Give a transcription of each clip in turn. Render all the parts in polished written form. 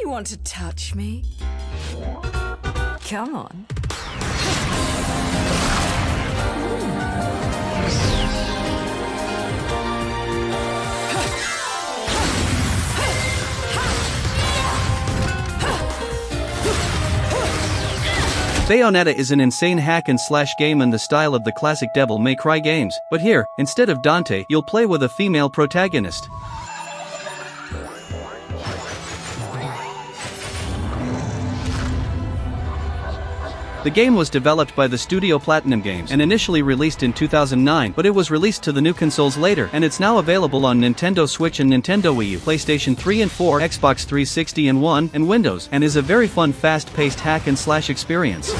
You want to touch me? Come on. Bayonetta is an insane hack-and-slash game in the style of the classic Devil May Cry games, but here, instead of Dante, you'll play with a female protagonist. The game was developed by the studio Platinum Games and initially released in 2009, but it was released to the new consoles later, and it's now available on Nintendo Switch and Nintendo Wii U, PlayStation 3 and 4, Xbox 360 and One, and Windows, and is a very fun fast-paced hack-and-slash experience.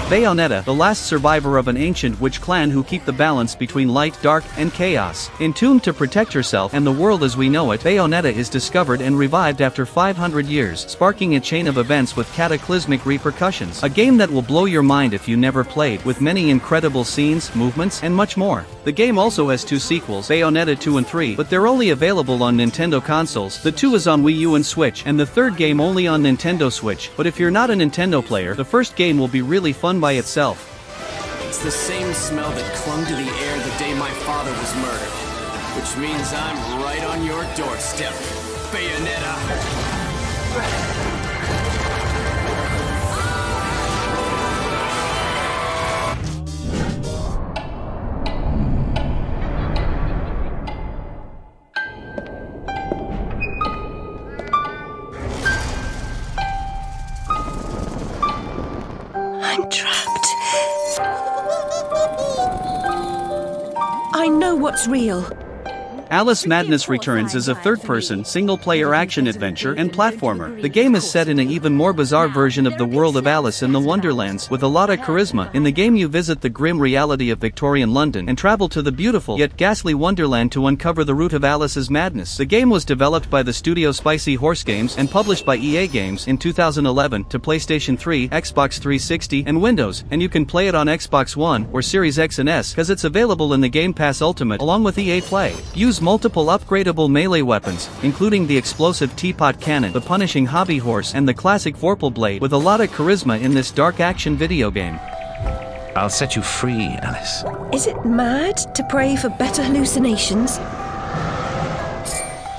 Bayonetta, the last survivor of an ancient witch clan who keep the balance between light, dark, and chaos. Entombed to protect herself and the world as we know it, Bayonetta is discovered and revived after 500 years, sparking a chain of events with cataclysmic repercussions. A game that will blow your mind if you never played, with many incredible scenes, movements, and much more. The game also has two sequels, Bayonetta 2 and 3, but they're only available on Nintendo consoles. The 2 is on Wii U and Switch, and the third game only on Nintendo Switch. But if you're not a Nintendo player, the first game will be really fun by itself. It's the same smell that clung to the air the day my father was murdered. Which means I'm right on your doorstep, Bayonetta. I'm trapped. I know what's real. Alice Madness Returns is a third-person, single-player action-adventure and platformer. The game is set in an even more bizarre version of the world of Alice in the Wonderlands, with a lot of charisma. In the game you visit the grim reality of Victorian London and travel to the beautiful yet ghastly Wonderland to uncover the root of Alice's madness. The game was developed by the studio Spicy Horse Games and published by EA Games in 2011 to PlayStation 3, Xbox 360, and Windows, and you can play it on Xbox One or Series X and S because it's available in the Game Pass Ultimate along with EA Play. Use multiple upgradable melee weapons, including the explosive teapot cannon, the punishing hobby horse, and the classic Vorpal blade, with a lot of charisma in this dark action video game. I'll set you free, Alice. Is it mad to pray for better hallucinations?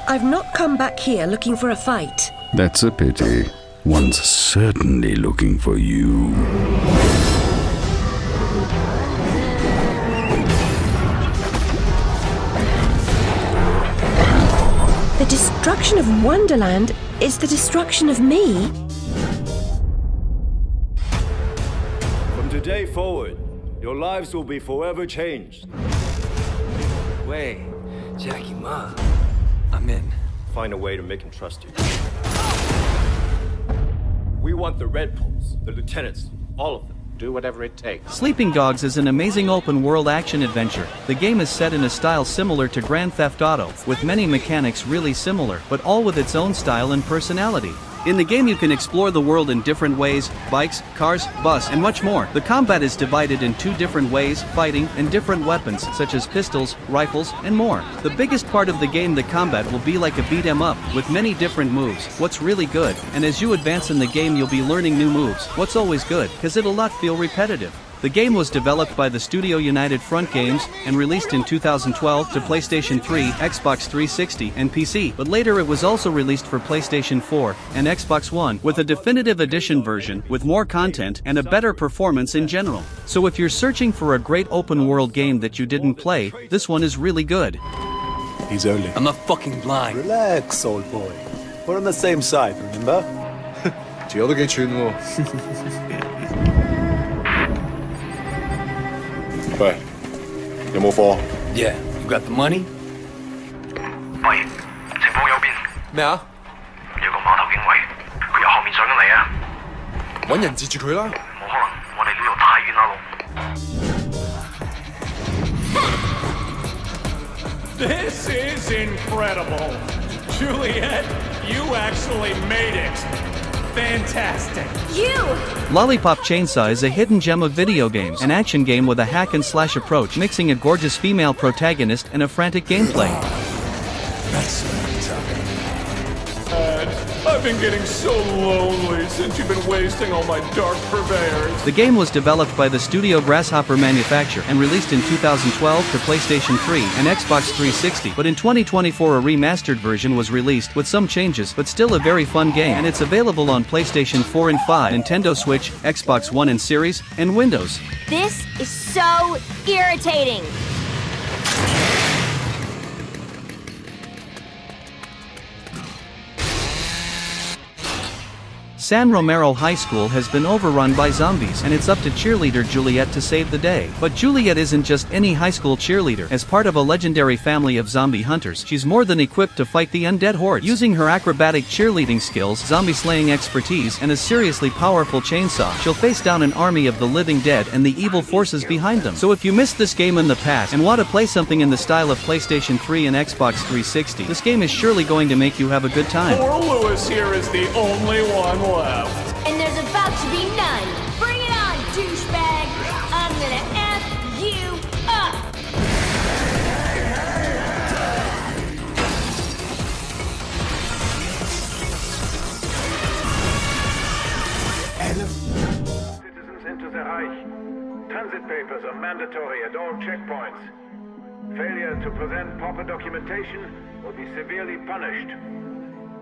I've not come back here looking for a fight. That's a pity. One's certainly looking for you. The destruction of Wonderland is the destruction of me. From today forward, your lives will be forever changed. Wait, Jackie Ma, I'm in. Find a way to make him trust you. We want the Red Poles, the lieutenants, all of them. Do whatever it takes. Sleeping Dogs is an amazing open-world action-adventure. The game is set in a style similar to Grand Theft Auto, with many mechanics really similar, but all with its own style and personality. In the game you can explore the world in different ways: bikes, cars, bus, and much more. The combat is divided in two different ways: fighting and different weapons such as pistols, rifles, and more. The biggest part of the game, the combat, will be like a beat 'em up, with many different moves. What's really good, and as you advance in the game you'll be learning new moves. What's always good, cause it'll not feel repetitive. The game was developed by the studio United Front Games and released in 2012 to PlayStation 3, Xbox 360, and PC, but later it was also released for PlayStation 4 and Xbox One with a definitive edition version with more content and a better performance in general. So if you're searching for a great open-world game that you didn't play, this one is really good. He's only... I'm not fucking blind. Relax, old boy. We're on the same side, remember? 條友都幾串喎。喂，有冇貨 Yeah, you got the money? 喂，情況有變。咩啊？有個碼頭警衛，佢由後面上緊嚟啊！揾人截住佢啦！冇可能，我哋呢度太遠啦路。This is incredible. Juliet, you actually made it. fantastic! You! Lollipop Chainsaw is a hidden gem of video games, an action game with a hack-and-slash approach, mixing a gorgeous female protagonist and a frantic gameplay. I've been getting so lonely since you've been wasting all my dark purveyors. The game was developed by the studio Grasshopper Manufacture and released in 2012 to PlayStation 3 and Xbox 360, but in 2024 a remastered version was released with some changes, but still a very fun game, and it's available on PlayStation 4 and 5, Nintendo Switch, Xbox One and Series, and Windows. This is so irritating. San Romero High School has been overrun by zombies, and it's up to cheerleader Juliet to save the day. But Juliet isn't just any high school cheerleader. As part of a legendary family of zombie hunters, she's more than equipped to fight the undead hordes. Using her acrobatic cheerleading skills, zombie-slaying expertise, and a seriously powerful chainsaw, she'll face down an army of the living dead and the evil forces behind them. So if you missed this game in the past and want to play something in the style of PlayStation 3 and Xbox 360, this game is surely going to make you have a good time. Poor Lewis here is the only one left. And there's about to be none. Bring it on, douchebag. I'm gonna F you up. Citizens enter the Reich. Transit papers are mandatory at all checkpoints. Failure to present proper documentation will be severely punished.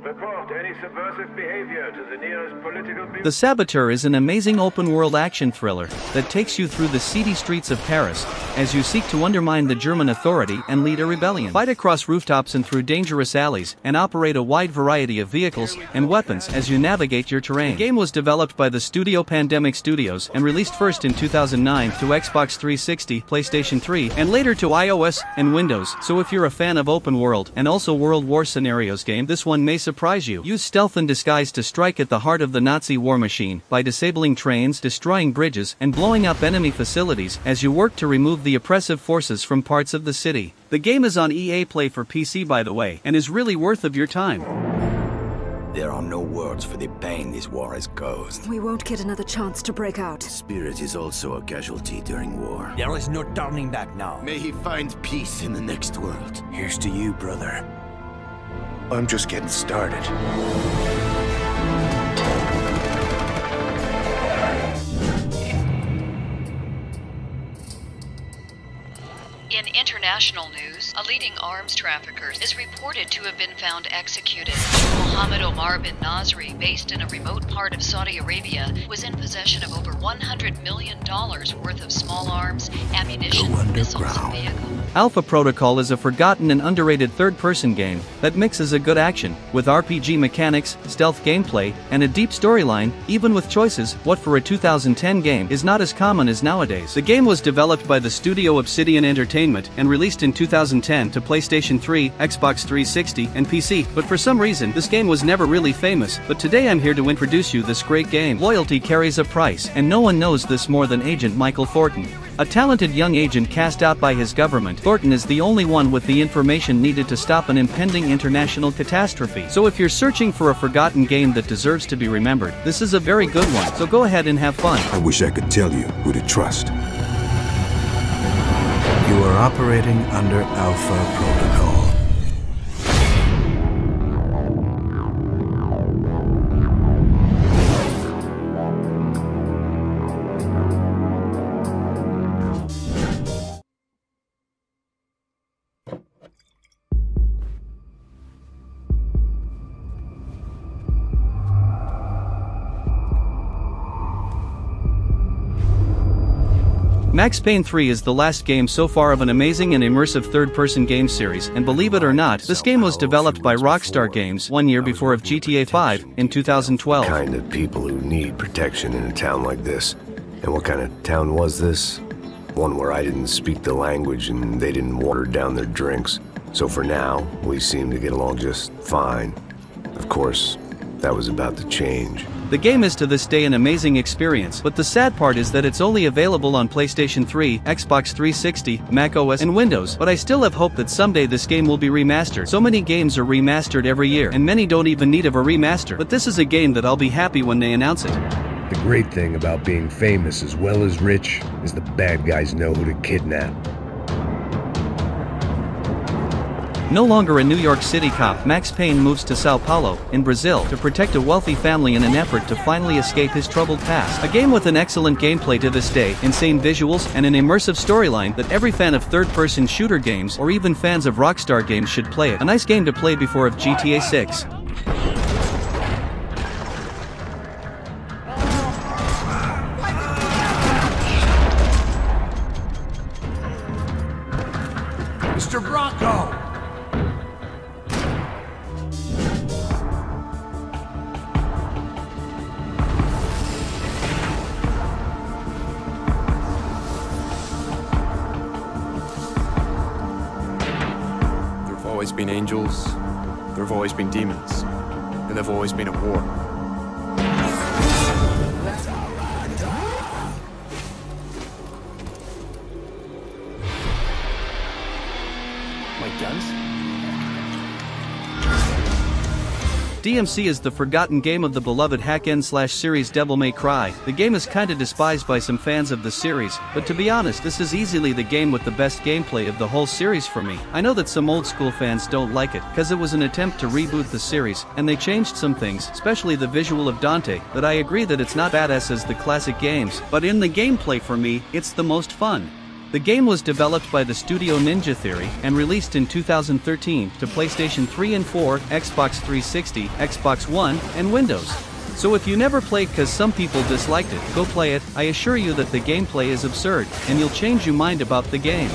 Report any subversive behavior to the nearest political bureau. The Saboteur is an amazing open-world action thriller that takes you through the seedy streets of Paris as you seek to undermine the German authority and lead a rebellion. Fight across rooftops and through dangerous alleys, and operate a wide variety of vehicles and weapons as you navigate your terrain. The game was developed by the studio Pandemic Studios and released first in 2009 to Xbox 360, PlayStation 3, and later to iOS and Windows. So if you're a fan of open world and also World War scenarios game, this one may surprise you. Use stealth and disguise to strike at the heart of the Nazi war machine by disabling trains, destroying bridges, and blowing up enemy facilities as you work to remove the oppressive forces from parts of the city. The game is on EA Play for PC, by the way, and is really worth of your time. There are no words for the pain this war has caused. We won't get another chance to break out. Spirit is also a casualty during war. There is no turning back now. May he find peace in the next world. Here's to you, brother. I'm just getting started. In international news, a leading arms trafficker is reported to have been found executed. Mohammed Omar bin Nasri, based in a remote part of Saudi Arabia, was in possession of over $100 million worth of small arms, ammunition, missiles, and vehicles. Alpha Protocol is a forgotten and underrated third-person game that mixes a good action with RPG mechanics, stealth gameplay, and a deep storyline. Even with choices, what for a 2010 game is not as common as nowadays. The game was developed by the studio Obsidian Entertainment and released in 2010 to PlayStation 3, Xbox 360, and PC, but for some reason this game was never really famous. But today I'm here to introduce you this great game. Loyalty carries a price, and no one knows this more than Agent Michael Thornton. A talented young agent cast out by his government, Thornton is the only one with the information needed to stop an impending international catastrophe. So if you're searching for a forgotten game that deserves to be remembered, this is a very good one, so go ahead and have fun. I wish I could tell you who to trust. You are operating under Alpha Protocol. Max Payne 3 is the last game so far of an amazing and immersive third-person game series, and believe it or not, this game was developed by Rockstar Games 1 year before of GTA 5 in 2012. Kind of people who need protection in a town like this. And what kind of town was this? One where I didn't speak the language and they didn't water down their drinks. So for now, we seem to get along just fine. Of course, that was about to change. The game is to this day an amazing experience, but the sad part is that it's only available on PlayStation 3, Xbox 360, Mac OS, and Windows, but I still have hope that someday this game will be remastered. So many games are remastered every year, and many don't even need of a remaster, but this is a game that I'll be happy when they announce it. The great thing about being famous as well as rich is the bad guys know who to kidnap. No longer a New York City cop, Max Payne moves to Sao Paulo, in Brazil, to protect a wealthy family in an effort to finally escape his troubled past. A game with an excellent gameplay to this day, insane visuals, and an immersive storyline that every fan of third-person shooter games or even fans of Rockstar games should play it. A nice game to play before of GTA 6. Mr. Bronco! There've always been angels, there've always been demons, and there've always been a war. My guns? DMC is the forgotten game of the beloved hack-and-slash series Devil May Cry. The game is kinda despised by some fans of the series, but to be honest, this is easily the game with the best gameplay of the whole series for me. I know that some old school fans don't like it, cause it was an attempt to reboot the series, and they changed some things, especially the visual of Dante, but I agree that it's not badass as the classic games, but in the gameplay for me, it's the most fun. The game was developed by the studio Ninja Theory and released in 2013 to PlayStation 3 and 4, Xbox 360, Xbox One, and Windows. So if you never played cause some people disliked it, go play it. I assure you that the gameplay is absurd, and you'll change your mind about the game.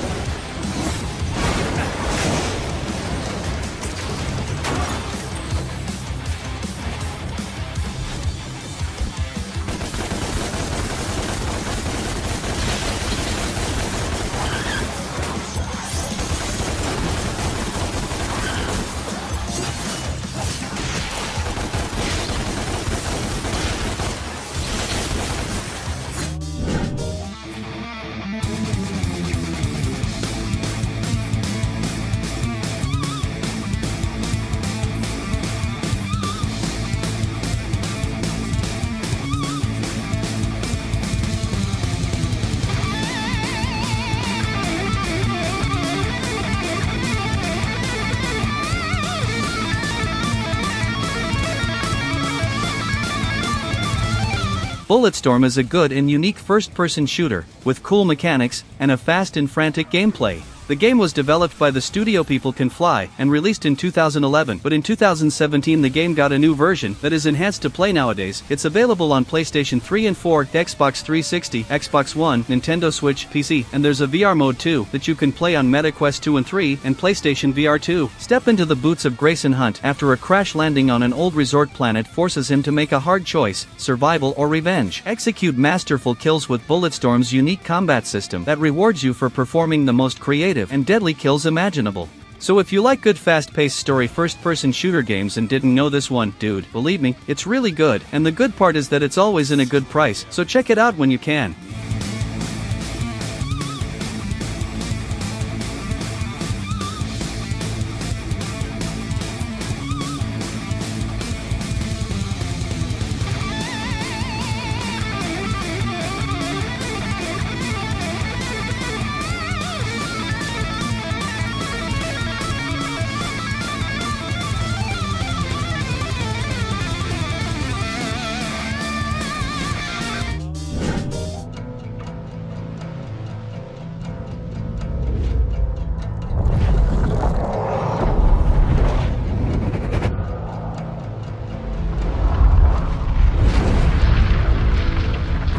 Bulletstorm is a good and unique first-person shooter, with cool mechanics, and a fast and frantic gameplay. The game was developed by the studio People Can Fly, and released in 2011, but in 2017 the game got a new version that is enhanced to play nowadays. It's available on PlayStation 3 and 4, Xbox 360, Xbox One, Nintendo Switch, PC, and there's a VR mode too, that you can play on MetaQuest 2 and 3, and PlayStation VR 2. Step into the boots of Grayson Hunt after a crash landing on an old resort planet forces him to make a hard choice, survival or revenge. Execute masterful kills with Bulletstorm's unique combat system that rewards you for performing the most creative and deadly kills imaginable. So if you like good fast-paced story first-person shooter games and didn't know this one, dude, believe me, it's really good, and the good part is that it's always in a good price, so check it out when you can.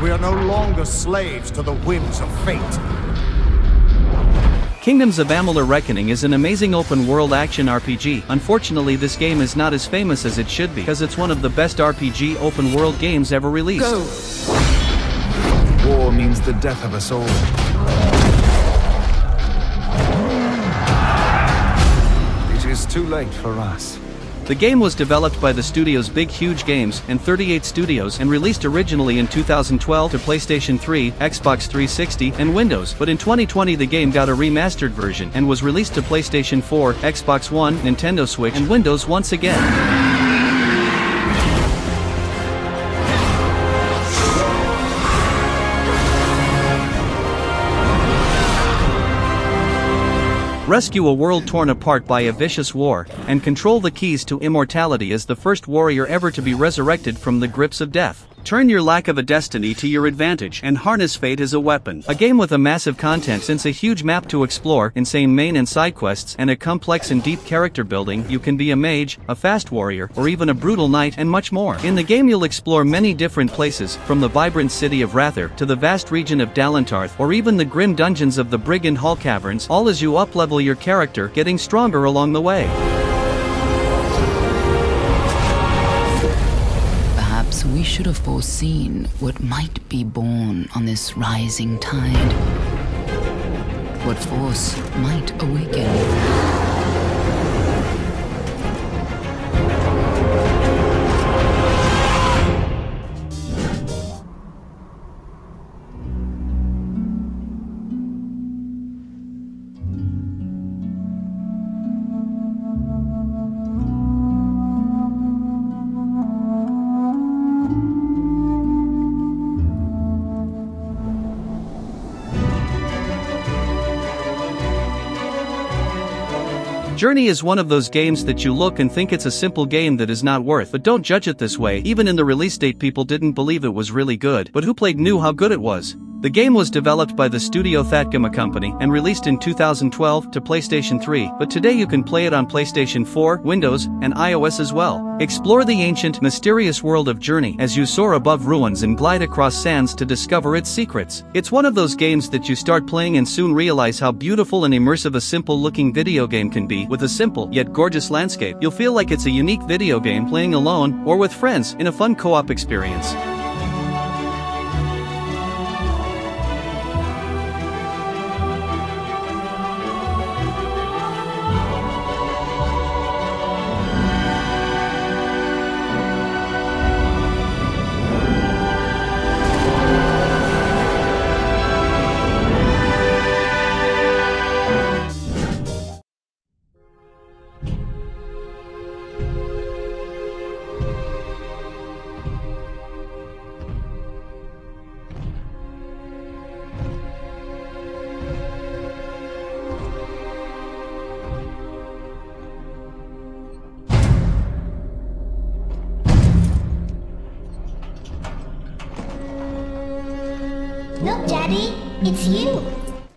We are no longer slaves to the whims of fate. Kingdoms of Amalur Reckoning is an amazing open-world action RPG. Unfortunately, this game is not as famous as it should be, because it's one of the best RPG open-world games ever released. Go! War means the death of us all. It is too late for us. The game was developed by the studios Big Huge Games and 38 Studios and released originally in 2012 to PlayStation 3, Xbox 360, and Windows, but in 2020 the game got a remastered version and was released to PlayStation 4, Xbox One, Nintendo Switch, and Windows once again. Rescue a world torn apart by a vicious war, and control the keys to immortality as the first warrior ever to be resurrected from the grips of death. Turn your lack of a destiny to your advantage and harness fate as a weapon. A game with a massive content since a huge map to explore, insane main and side quests, and a complex and deep character building. You can be a mage, a fast warrior, or even a brutal knight, and much more. In the game you'll explore many different places, from the vibrant city of Rather to the vast region of Dalentarth, or even the grim dungeons of the Brigand Hall Caverns, all as you up-level your character, getting stronger along the way. We should have foreseen what might be born on this rising tide. What force might awaken. Journey is one of those games that you look and think it's a simple game that is not worth, but don't judge it this way. Even in the release date people didn't believe it was really good, but who played knew how good it was. The game was developed by the studio Thatgama Company and released in 2012 to PlayStation 3, but today you can play it on PlayStation 4, Windows, and iOS as well. Explore the ancient, mysterious world of Journey as you soar above ruins and glide across sands to discover its secrets. It's one of those games that you start playing and soon realize how beautiful and immersive a simple-looking video game can be. With a simple, yet gorgeous landscape, you'll feel like it's a unique video game playing alone or with friends in a fun co-op experience. Look, Daddy, it's you.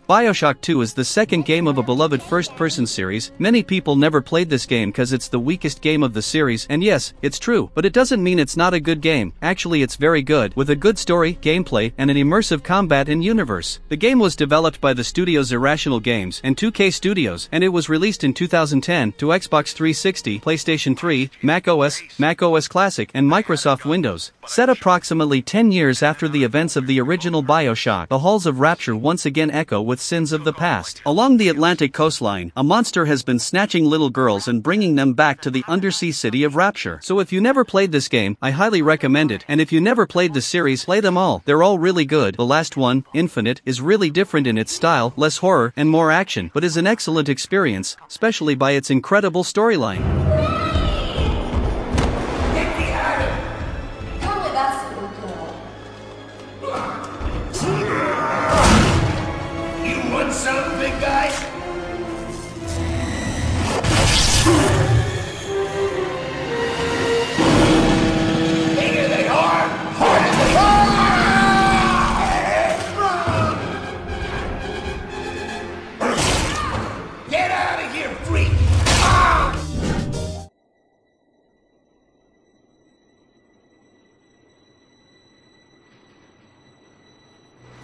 BioShock 2 is the second game of a beloved first-person series. Many people never played this game cause it's the weakest game of the series, and yes, it's true, but it doesn't mean it's not a good game. Actually it's very good, with a good story, gameplay, and an immersive combat and universe. The game was developed by the studios Irrational Games and 2K Studios, and it was released in 2010 to Xbox 360, PlayStation 3, Mac OS Classic, and Microsoft Windows. Set approximately 10 years after the events of the original BioShock, the halls of Rapture once again echo with sins of the past. Along the Atlantic coastline, a monster has been snatching little girls and bringing them back to the undersea city of Rapture. So if you never played this game, I highly recommend it, and if you never played the series, play them all. They're all really good. The last one, Infinite, is really different in its style, less horror and more action, but is an excellent experience, especially by its incredible storyline. Something, big guy? Bigger they are, harder they are! Get out of here, freak!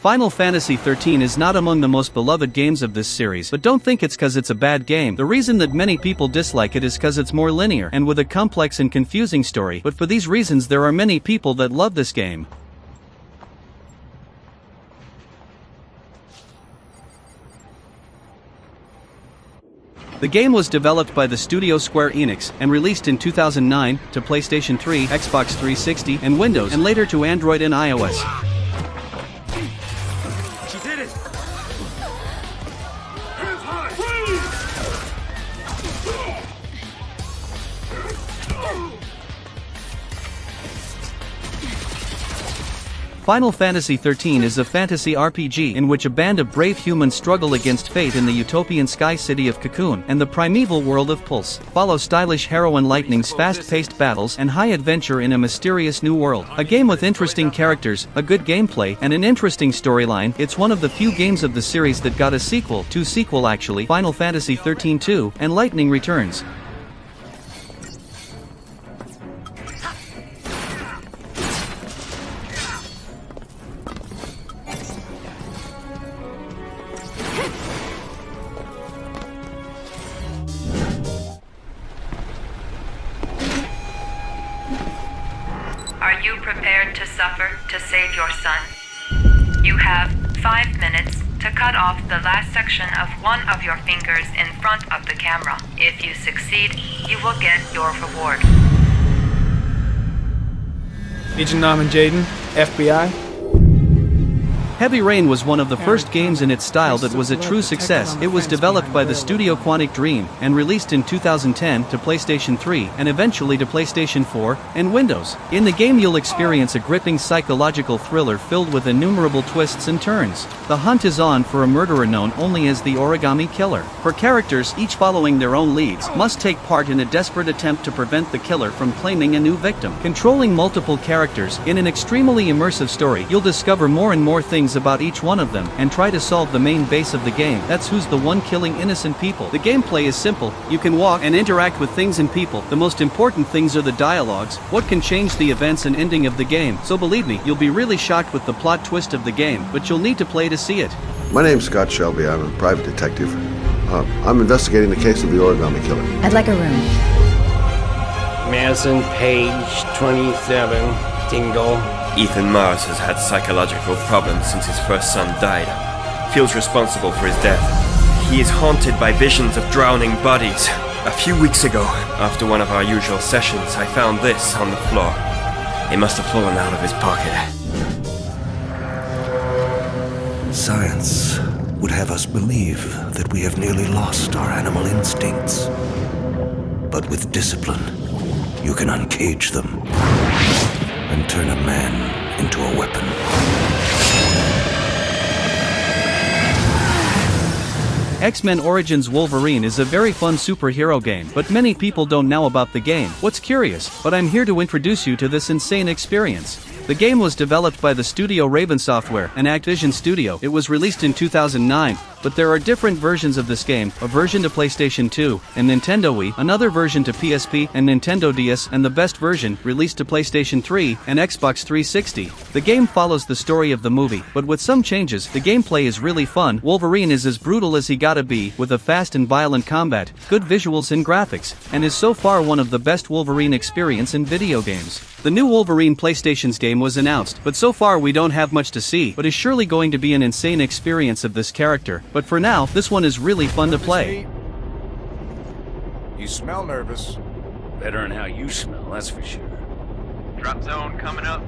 Final Fantasy XIII is not among the most beloved games of this series, but don't think it's cause it's a bad game. The reason that many people dislike it is cause it's more linear and with a complex and confusing story, but for these reasons there are many people that love this game. The game was developed by the studio Square Enix and released in 2009 to PlayStation 3, Xbox 360, and Windows, and later to Android and iOS. She did it! Final Fantasy XIII is a fantasy RPG in which a band of brave humans struggle against fate in the utopian sky city of Cocoon and the primeval world of Pulse. Follow stylish heroine Lightning's fast-paced battles and high adventure in a mysterious new world. A game with interesting characters, a good gameplay, and an interesting storyline. It's one of the few games of the series that got a sequel, actually, Final Fantasy XIII 2, and Lightning Returns. Are you prepared to suffer to save your son? You have 5 minutes to cut off the last section of one of your fingers in front of the camera. If you succeed, you will get your reward. Agent Norman Jayden, FBI. Heavy Rain was one of the first games in its style that was a true success. It was developed by the studio Quantic Dream and released in 2010 to PlayStation 3 and eventually to PlayStation 4 and Windows. In the game you'll experience a gripping psychological thriller filled with innumerable twists and turns. The hunt is on for a murderer known only as the Origami Killer. For characters, each following their own leads, must take part in a desperate attempt to prevent the killer from claiming a new victim. Controlling multiple characters, in an extremely immersive story, you'll discover more and more things about each one of them, and try to solve the main base of the game. That's who's the one killing innocent people. The gameplay is simple. You can walk and interact with things and people. The most important things are the dialogues, what can change the events and ending of the game. So believe me, you'll be really shocked with the plot twist of the game, but you'll need to play to see it. My name's Scott Shelby. I'm a private detective. I'm investigating the case of the Origami Killer. I'd like a room. Madison Page, 27, Dingle. Ethan Mars has had psychological problems since his first son died. Feels responsible for his death. He is haunted by visions of drowning bodies. A few weeks ago, after one of our usual sessions, I found this on the floor. It must have fallen out of his pocket. Science would have us believe that we have nearly lost our animal instincts. But with discipline, you can uncage them and turn a man into a weapon. X-Men Origins Wolverine is a very fun superhero game, but many people don't know about the game. What's curious? But I'm here to introduce you to this insane experience. The game was developed by the studio Raven Software, an Activision studio. It was released in 2009, but there are different versions of this game, a version to PlayStation 2 and Nintendo Wii, another version to PSP and Nintendo DS, and the best version, released to PlayStation 3 and Xbox 360. The game follows the story of the movie, but with some changes. The gameplay is really fun. Wolverine is as brutal as he gotta be, with a fast and violent combat, good visuals and graphics, and is so far one of the best Wolverine experience in video games. The new Wolverine PlayStation's game was announced, but so far we don't have much to see, but is surely going to be an insane experience of this character. But for now, this one is really fun to play. You smell nervous. Better than how you smell, that's for sure. Drop zone coming up.